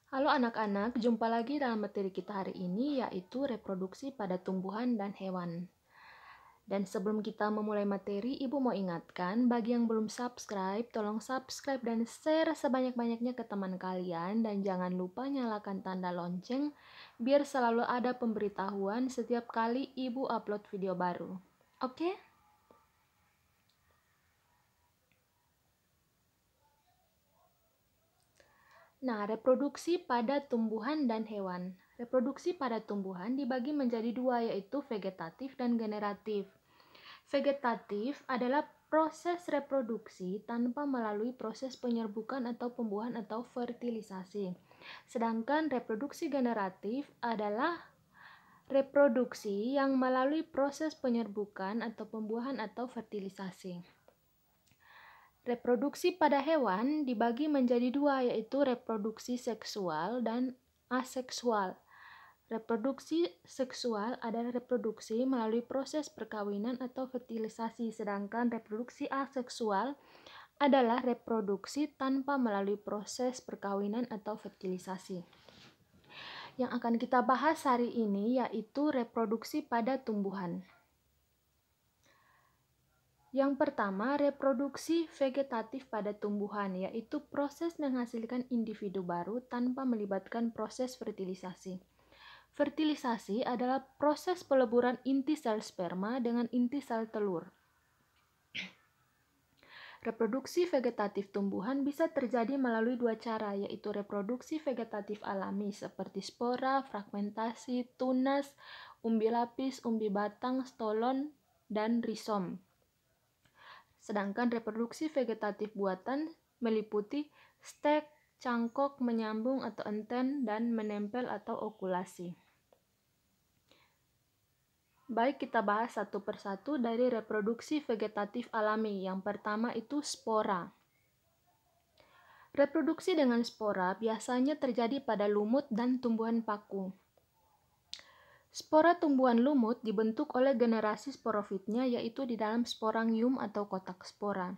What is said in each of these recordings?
Halo anak-anak, jumpa lagi dalam materi kita hari ini yaitu reproduksi pada tumbuhan dan hewan. Dan sebelum kita memulai materi, Ibu mau ingatkan bagi yang belum subscribe, tolong subscribe dan share sebanyak-banyaknya ke teman kalian dan jangan lupa nyalakan tanda lonceng biar selalu ada pemberitahuan setiap kali Ibu upload video baru. Oke? Nah, reproduksi pada tumbuhan dan hewan. Reproduksi pada tumbuhan dibagi menjadi dua, yaitu vegetatif dan generatif. Vegetatif adalah proses reproduksi tanpa melalui proses penyerbukan atau pembuahan atau fertilisasi. Sedangkan reproduksi generatif adalah reproduksi yang melalui proses penyerbukan atau pembuahan atau fertilisasi. Reproduksi pada hewan dibagi menjadi dua, yaitu reproduksi seksual dan aseksual. Reproduksi seksual adalah reproduksi melalui proses perkawinan atau fertilisasi, sedangkan reproduksi aseksual adalah reproduksi tanpa melalui proses perkawinan atau fertilisasi. Yang akan kita bahas hari ini yaitu reproduksi pada tumbuhan. Yang pertama, reproduksi vegetatif pada tumbuhan, yaitu proses menghasilkan individu baru tanpa melibatkan proses fertilisasi. Fertilisasi adalah proses peleburan inti sel sperma dengan inti sel telur. Reproduksi vegetatif tumbuhan bisa terjadi melalui dua cara, yaitu reproduksi vegetatif alami seperti spora, fragmentasi, tunas, umbi lapis, umbi batang, stolon, dan risom. Sedangkan reproduksi vegetatif buatan meliputi stek, cangkok, menyambung atau enten, dan menempel atau okulasi. Baik, kita bahas satu persatu dari reproduksi vegetatif alami. Yang pertama itu spora. Reproduksi dengan spora biasanya terjadi pada lumut dan tumbuhan paku. Spora tumbuhan lumut dibentuk oleh generasi sporofitnya, yaitu di dalam sporangium atau kotak spora.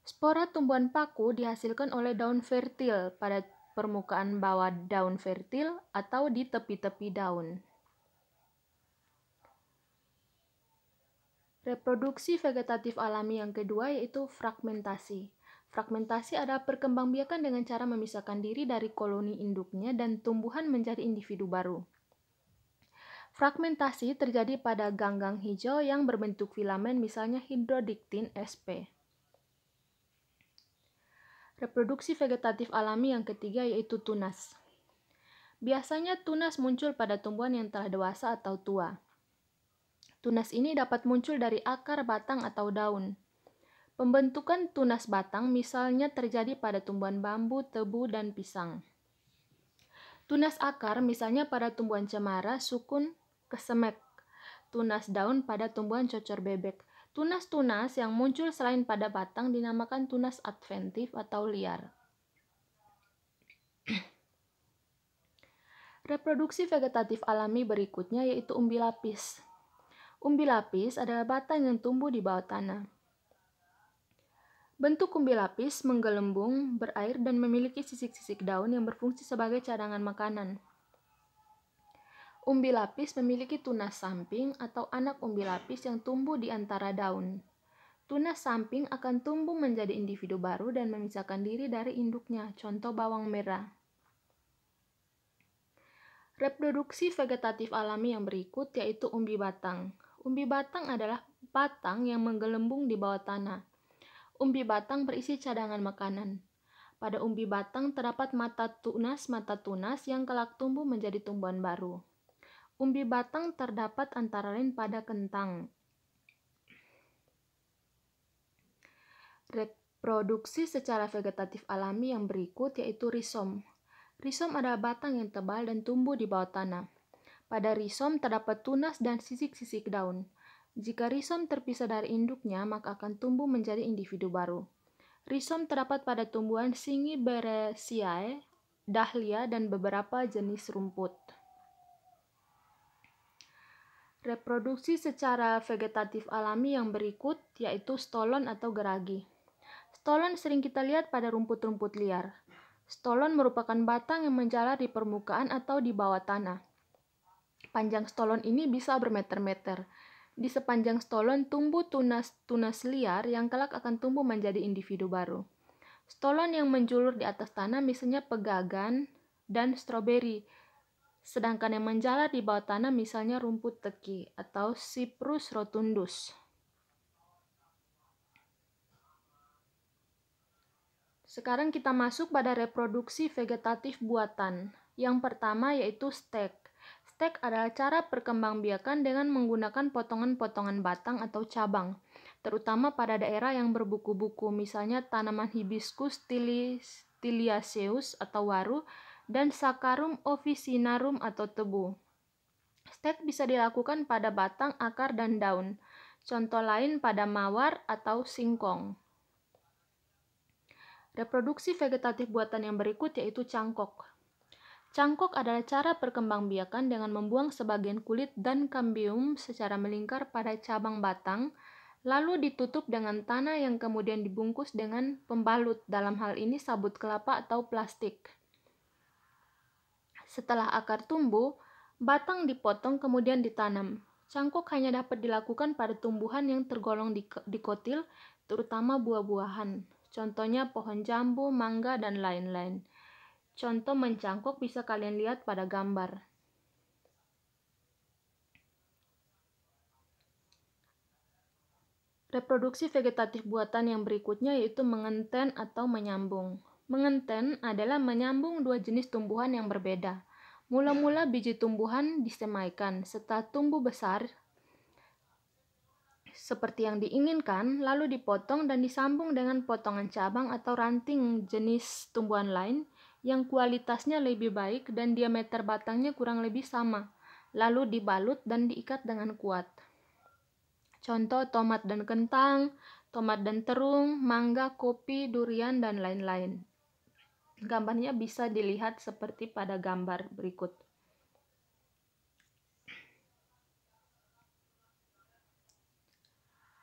Spora tumbuhan paku dihasilkan oleh daun fertil pada permukaan bawah daun fertil atau di tepi-tepi daun. Reproduksi vegetatif alami yang kedua yaitu fragmentasi. Fragmentasi adalah perkembangbiakan dengan cara memisahkan diri dari koloni induknya dan tumbuhan menjadi individu baru. Fragmentasi terjadi pada ganggang hijau yang berbentuk filamen, misalnya Hydrodictyn sp. Reproduksi vegetatif alami yang ketiga yaitu tunas. Biasanya tunas muncul pada tumbuhan yang telah dewasa atau tua. Tunas ini dapat muncul dari akar, batang, atau daun. Pembentukan tunas batang misalnya terjadi pada tumbuhan bambu, tebu, dan pisang. Tunas akar misalnya pada tumbuhan cemara, sukun, kesemek. Tunas daun pada tumbuhan cocor bebek. Tunas-tunas yang muncul selain pada batang dinamakan tunas adventif atau liar. Reproduksi vegetatif alami berikutnya yaitu umbi lapis. Umbi lapis adalah batang yang tumbuh di bawah tanah. Bentuk umbi lapis menggelembung, berair, dan memiliki sisik-sisik daun yang berfungsi sebagai cadangan makanan. Umbi lapis memiliki tunas samping atau anak umbi lapis yang tumbuh di antara daun. Tunas samping akan tumbuh menjadi individu baru dan memisahkan diri dari induknya, contoh bawang merah. Reproduksi vegetatif alami yang berikut yaitu umbi batang. Umbi batang adalah batang yang menggelembung di bawah tanah. Umbi batang berisi cadangan makanan. Pada umbi batang terdapat mata tunas yang kelak tumbuh menjadi tumbuhan baru. Umbi batang terdapat antara lain pada kentang. Reproduksi secara vegetatif alami yang berikut yaitu risom. Risom adalah batang yang tebal dan tumbuh di bawah tanah. Pada risom terdapat tunas dan sisik-sisik daun. Jika risom terpisah dari induknya, maka akan tumbuh menjadi individu baru. Risom terdapat pada tumbuhan Zingiberaceae, dahlia, dan beberapa jenis rumput. Reproduksi secara vegetatif alami yang berikut yaitu stolon atau geragi. Stolon sering kita lihat pada rumput-rumput liar. Stolon merupakan batang yang menjalar di permukaan atau di bawah tanah. Panjang stolon ini bisa bermeter-meter. Di sepanjang stolon tumbuh tunas liar yang kelak akan tumbuh menjadi individu baru. Stolon yang menjulur di atas tanah misalnya pegagan dan stroberi. Sedangkan yang menjalar di bawah tanah misalnya rumput teki atau Cyprus rotundus. Sekarang kita masuk pada reproduksi vegetatif buatan. Yang pertama yaitu stek. Stek adalah cara perkembangbiakan dengan menggunakan potongan-potongan batang atau cabang, terutama pada daerah yang berbuku-buku, misalnya tanaman hibiscus tiliaceus atau waru, dan Saccharum officinarum atau tebu. Stek bisa dilakukan pada batang, akar, dan daun. Contoh lain pada mawar atau singkong. Reproduksi vegetatif buatan yang berikut yaitu cangkok. Cangkok adalah cara perkembangbiakan dengan membuang sebagian kulit dan kambium secara melingkar pada cabang batang, lalu ditutup dengan tanah yang kemudian dibungkus dengan pembalut, dalam hal ini sabut kelapa atau plastik. Setelah akar tumbuh, batang dipotong kemudian ditanam. Cangkok hanya dapat dilakukan pada tumbuhan yang tergolong dikotil, terutama buah-buahan. Contohnya pohon jambu, mangga, dan lain-lain. Contoh mencangkok bisa kalian lihat pada gambar. Reproduksi vegetatif buatan yang berikutnya yaitu mengenten atau menyambung. Mengenten adalah menyambung dua jenis tumbuhan yang berbeda. Mula-mula biji tumbuhan disemaikan. Setelah tumbuh besar seperti yang diinginkan, lalu dipotong dan disambung dengan potongan cabang atau ranting jenis tumbuhan lain yang kualitasnya lebih baik dan diameter batangnya kurang lebih sama, lalu dibalut dan diikat dengan kuat. Contoh tomat dan kentang, tomat dan terung, mangga, kopi, durian, dan lain-lain. Gambarnya bisa dilihat seperti pada gambar berikut.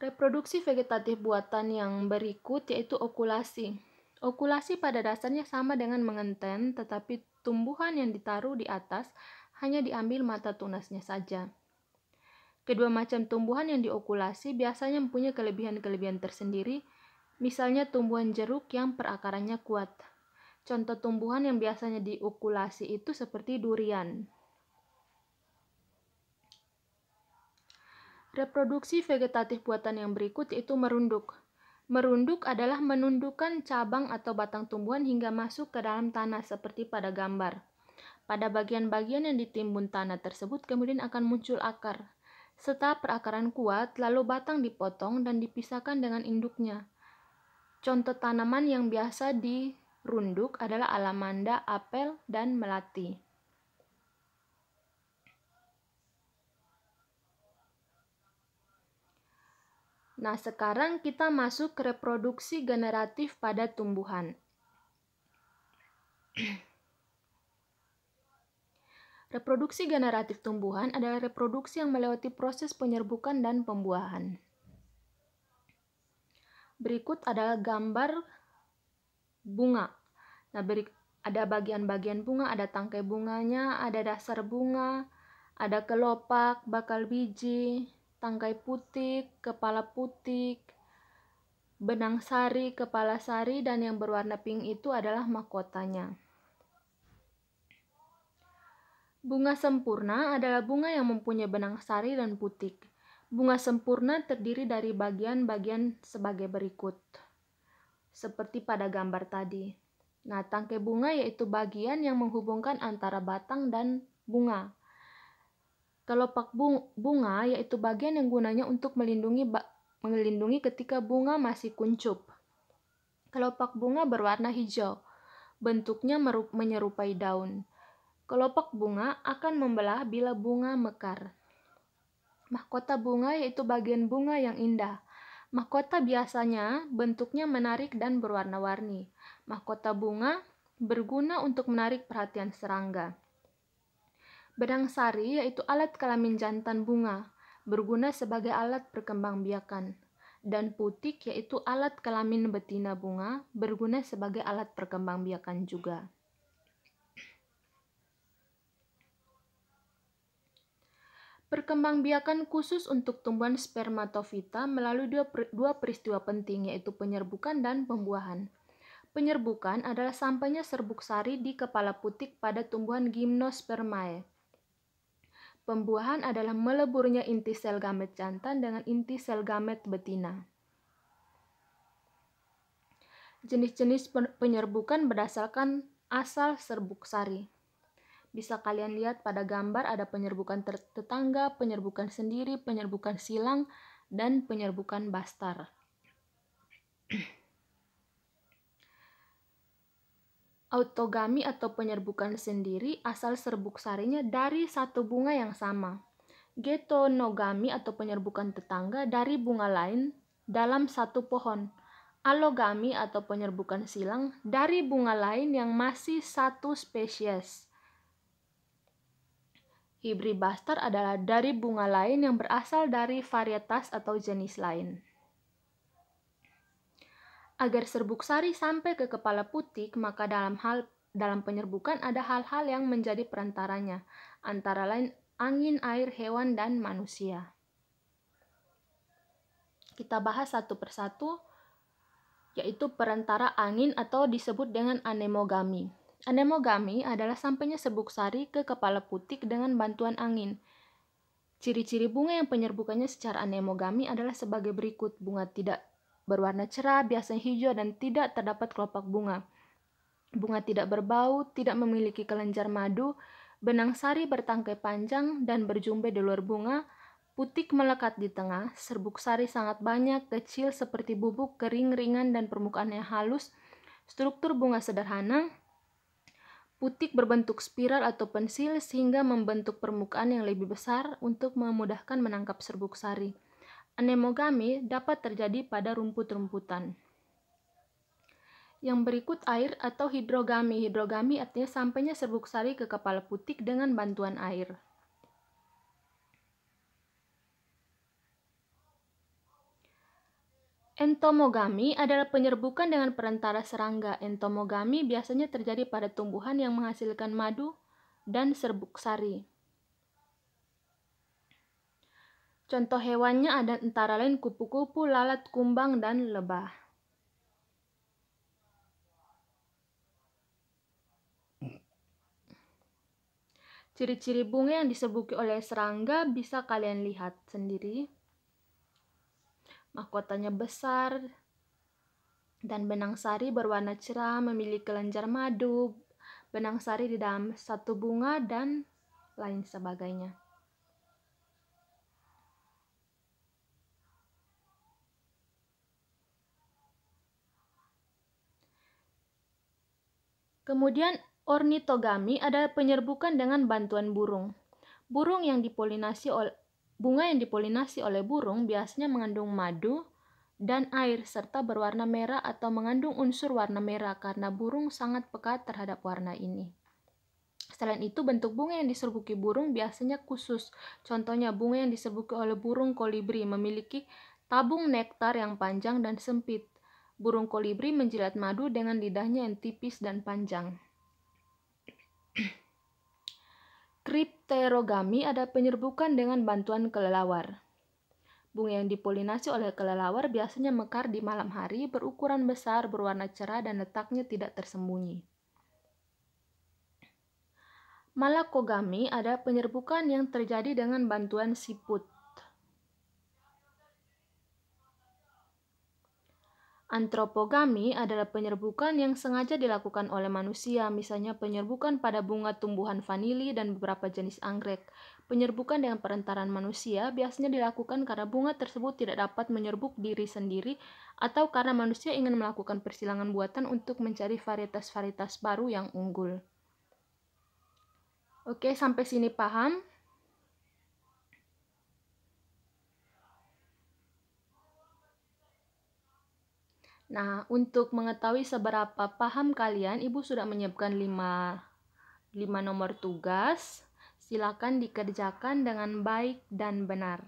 Reproduksi vegetatif buatan yang berikut yaitu okulasi. Okulasi pada dasarnya sama dengan mengenten, tetapi tumbuhan yang ditaruh di atas hanya diambil mata tunasnya saja. Kedua macam tumbuhan yang diokulasi biasanya mempunyai kelebihan-kelebihan tersendiri, misalnya tumbuhan jeruk yang perakarannya kuat. Contoh tumbuhan yang biasanya diokulasi itu seperti durian. Reproduksi vegetatif buatan yang berikut yaitu merunduk. Merunduk adalah menundukkan cabang atau batang tumbuhan hingga masuk ke dalam tanah seperti pada gambar. Pada bagian-bagian yang ditimbun tanah tersebut kemudian akan muncul akar. Setelah perakaran kuat, lalu batang dipotong dan dipisahkan dengan induknya. Contoh tanaman yang biasa dirunduk adalah alamanda, apel, dan melati. Nah, sekarang kita masuk ke reproduksi generatif pada tumbuhan. Reproduksi generatif tumbuhan adalah reproduksi yang melewati proses penyerbukan dan pembuahan. Berikut adalah gambar bunga. Nah, ada bagian-bagian bunga, ada tangkai bunganya, ada dasar bunga, ada kelopak, bakal biji, tangkai putik, kepala putik, benang sari, kepala sari, dan yang berwarna pink itu adalah mahkotanya. Bunga sempurna adalah bunga yang mempunyai benang sari dan putik. Bunga sempurna terdiri dari bagian-bagian sebagai berikut, seperti pada gambar tadi. Nah, tangkai bunga yaitu bagian yang menghubungkan antara batang dan bunga. Kelopak bunga yaitu bagian yang gunanya untuk melindungi ketika bunga masih kuncup. Kelopak bunga berwarna hijau, bentuknya menyerupai daun. Kelopak bunga akan membelah bila bunga mekar. Mahkota bunga yaitu bagian bunga yang indah. Mahkota biasanya bentuknya menarik dan berwarna-warni. Mahkota bunga berguna untuk menarik perhatian serangga. Benang sari yaitu alat kelamin jantan bunga, berguna sebagai alat perkembangbiakan. dan putik yaitu alat kelamin betina bunga, berguna sebagai alat perkembangbiakan juga. Perkembangbiakan khusus untuk tumbuhan spermatofita melalui dua peristiwa penting, yaitu penyerbukan dan pembuahan. Penyerbukan adalah sampainya serbuk sari di kepala putik pada tumbuhan Gymnospermae. Pembuahan adalah meleburnya inti sel gamet jantan dengan inti sel gamet betina. Jenis-jenis penyerbukan berdasarkan asal serbuk sari. Bisa kalian lihat pada gambar ada penyerbukan tetangga, penyerbukan sendiri, penyerbukan silang, dan penyerbukan bastar. Autogami atau penyerbukan sendiri asal serbuk sarinya dari satu bunga yang sama. Getonogami atau penyerbukan tetangga dari bunga lain dalam satu pohon. Allogami atau penyerbukan silang dari bunga lain yang masih satu spesies. Hibribastar adalah dari bunga lain yang berasal dari varietas atau jenis lain. Agar serbuk sari sampai ke kepala putik, maka dalam penyerbukan ada hal-hal yang menjadi perantaranya, antara lain angin, air, hewan, dan manusia. Kita bahas satu persatu, yaitu perantara angin atau disebut dengan anemogami. Anemogami adalah sampainya serbuk sari ke kepala putik dengan bantuan angin. Ciri-ciri bunga yang penyerbukannya secara anemogami adalah sebagai berikut. Bunga tidak berwarna cerah, biasanya hijau, dan tidak terdapat kelopak bunga. Bunga tidak berbau, tidak memiliki kelenjar madu, benang sari bertangkai panjang dan berjumbe di luar bunga, putik melekat di tengah, serbuk sari sangat banyak, kecil seperti bubuk, kering, ringan, dan permukaannya halus, struktur bunga sederhana, putik berbentuk spiral atau pensil sehingga membentuk permukaan yang lebih besar untuk memudahkan menangkap serbuk sari. Anemogami dapat terjadi pada rumput-rumputan. Yang berikut air atau hidrogami. Hidrogami artinya sampainya serbuk sari ke kepala putik dengan bantuan air. Entomogami adalah penyerbukan dengan perantara serangga. Entomogami biasanya terjadi pada tumbuhan yang menghasilkan madu dan serbuk sari. Contoh hewannya ada antara lain kupu-kupu, lalat, kumbang, dan lebah. Ciri-ciri bunga yang diserbuki oleh serangga bisa kalian lihat sendiri. Mahkotanya besar dan benang sari berwarna cerah, memiliki kelenjar madu, benang sari di dalam satu bunga, dan lain sebagainya. Kemudian ornitogami adalah penyerbukan dengan bantuan burung. Bunga yang dipolinasi oleh burung biasanya mengandung madu dan air serta berwarna merah atau mengandung unsur warna merah karena burung sangat peka terhadap warna ini. Selain itu, bentuk bunga yang diserbuki burung biasanya khusus. Contohnya, bunga yang diserbuki oleh burung kolibri memiliki tabung nektar yang panjang dan sempit. Burung kolibri menjilat madu dengan lidahnya yang tipis dan panjang. Kripterogami ada penyerbukan dengan bantuan kelelawar. Bunga yang dipolinasi oleh kelelawar biasanya mekar di malam hari, berukuran besar, berwarna cerah, dan letaknya tidak tersembunyi. Malakogami ada penyerbukan yang terjadi dengan bantuan siput. Antropogami adalah penyerbukan yang sengaja dilakukan oleh manusia, misalnya penyerbukan pada bunga tumbuhan vanili dan beberapa jenis anggrek. Penyerbukan dengan perantaraan manusia biasanya dilakukan karena bunga tersebut tidak dapat menyerbuk diri sendiri atau karena manusia ingin melakukan persilangan buatan untuk mencari varietas-varietas baru yang unggul. Oke, sampai sini paham? Nah, untuk mengetahui seberapa paham kalian, Ibu sudah menyiapkan 5 nomor tugas. Silakan dikerjakan dengan baik dan benar.